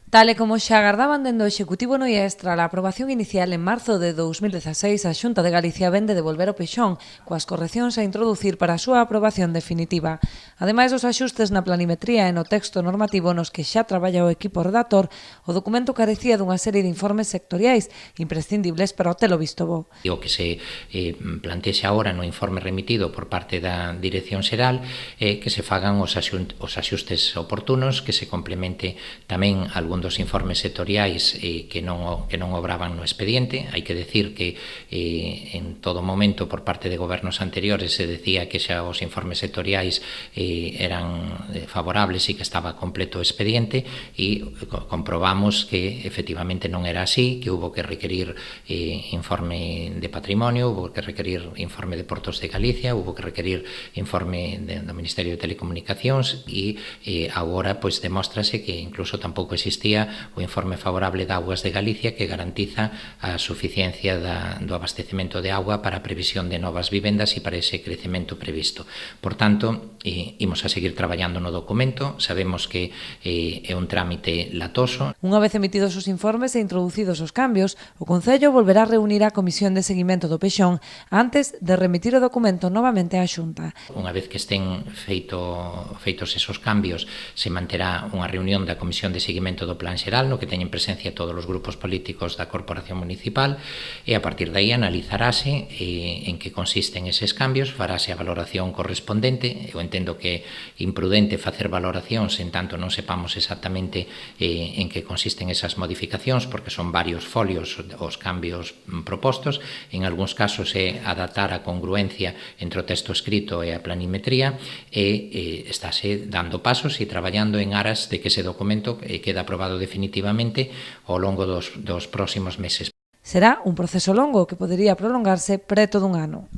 Tal e como xa agardaban dende o Executivo no IES tras a aprobación inicial en marzo de 2016, a Xunta de Galicia vende devolver o peixón, coas correccións a introducir para a súa aprobación definitiva. Ademais dos axustes na planimetría e no texto normativo nos que xa traballa o equipo redactor, o documento carecía dunha serie de informes sectoriais imprescindibles para o telo visto bo. O que se plantexe agora no informe remitido por parte da Dirección Xeral é que se fagan os axustes oportunos, que se complemente tamén algún dos informes sectoriais que non obraban no expediente. Hai que decir que en todo momento por parte de gobernos anteriores se decía que xa os informes sectoriais eran favorables e que estaba completo o expediente, e comprobamos que efectivamente non era así, que hubo que requerir informe de patrimonio, hubo que requerir informe de Portos de Galicia, hubo que requerir informe do Ministerio de Telecomunicacións, e agora pois demóstrase que incluso tampouco existía o informe favorable de Augas de Galicia que garantiza a suficiencia do abastecemento de auga para a previsión de novas vivendas e para ese crecemento previsto. Por tanto, imos a seguir traballando no documento, sabemos que é un trámite latoso. Unha vez emitidos os informes e introducidos os cambios, o Concello volverá a reunir a Comisión de Seguimento do Peixón antes de remitir o documento novamente á Xunta. Unha vez que estén feitos esos cambios, se manterá unha reunión da Comisión de Seguimento do Plan Xeral, no que teñen presencia todos os grupos políticos da Corporación Municipal, e a partir de aí analizarase en que consisten eses cambios, farase a valoración correspondente. Eu entendo que é imprudente facer valoracións en tanto non sepamos exactamente en que consisten esas modificacións, porque son varios folios os cambios propostos. En algúns casos é adaptar a congruencia entre o texto escrito e a planimetría, e estáse dando pasos e traballando en aras de que ese documento quede aprobado definitivamente ao longo dos próximos meses. Será un proceso longo que podería prolongarse preto dun ano.